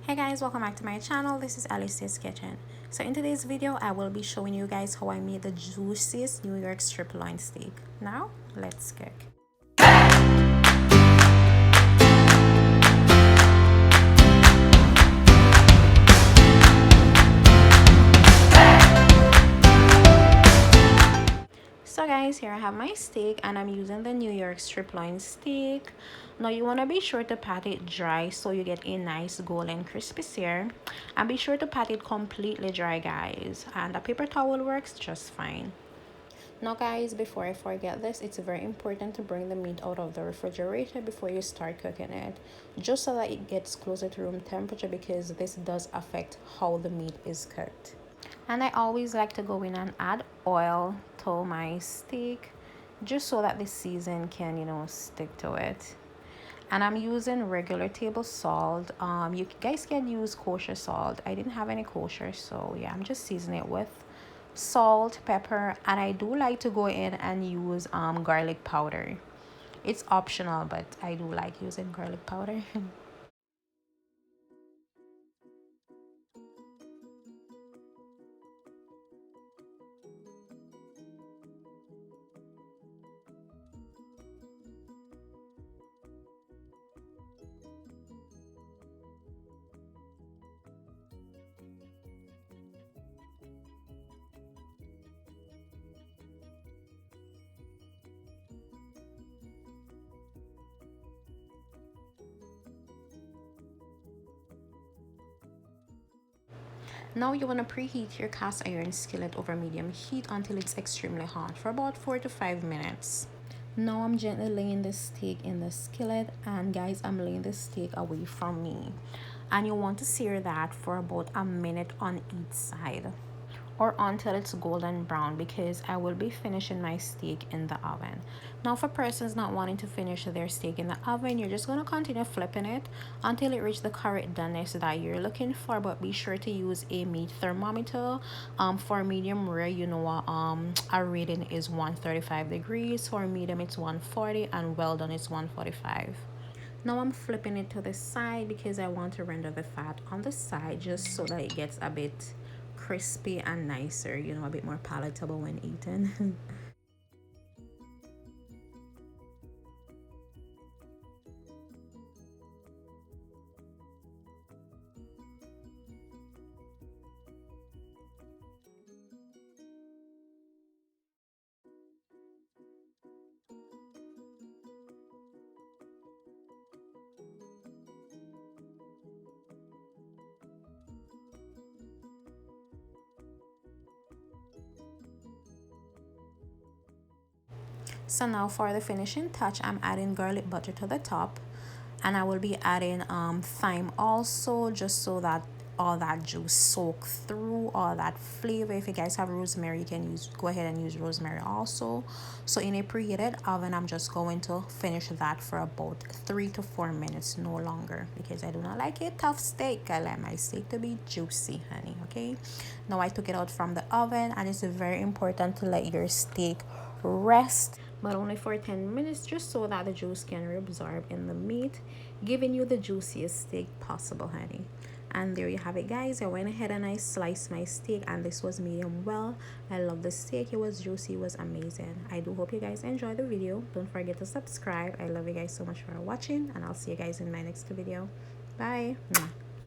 Hey guys, welcome back to my channel. This is Alice's Kitchen. So in today's video I will be showing you guys how I made the juiciest New York strip loin steak. Now let's cook. So guys, here I have my steak and I'm using the New York strip loin steak. Now you want to be sure to pat it dry so you get a nice golden crispy sear, and be sure to pat it completely dry guys, and a paper towel works just fine. Now guys, before I forget this, it's very important to bring the meat out of the refrigerator before you start cooking it, just so that it gets closer to room temperature, because this does affect how the meat is cooked. And I always like to go in and add oil to my steak, just so that the season can, stick to it. And I'm using regular table salt. You guys can use kosher salt. I didn't have any kosher, so yeah, I'm just seasoning it with salt, pepper, and I do like to go in and use garlic powder. It's optional, but I do like using garlic powder. Now you want to preheat your cast iron skillet over medium heat until it's extremely hot for about 4 to 5 minutes. Now I'm gently laying the steak in the skillet, and guys, I'm laying the steak away from me. And you want to sear that for about a minute on each side, or until it's golden brown, because I will be finishing my steak in the oven. Now for persons not wanting to finish their steak in the oven, you're just going to continue flipping it until it reaches the correct doneness that you're looking for, but be sure to use a meat thermometer. For medium rare, our rating is 135 degrees. For medium it's 140, and well done it's 145. Now I'm flipping it to the side because I want to render the fat on the side, just so that it gets a bit crispy and nicer, a bit more palatable when eaten. So now for the finishing touch, I'm adding garlic butter to the top, and I will be adding thyme also, just so that all that juice soak through all that flavor. If you guys have rosemary, you can go ahead and use rosemary also. So in a preheated oven, I'm just going to finish that for about 3 to 4 minutes, no longer, because I do not like a tough steak. I like my steak to be juicy, honey. Okay, now I took it out from the oven, and it's very important to let your steak rest, but only for 10 minutes, just so that the juice can reabsorb in the meat, giving you the juiciest steak possible, honey. And there you have it guys. I went ahead and I sliced my steak, and this was medium well. I love the steak. It was juicy. It was amazing. I do hope you guys enjoyed the video. Don't forget to subscribe. I love you guys so much for watching, and I'll see you guys in my next video. Bye.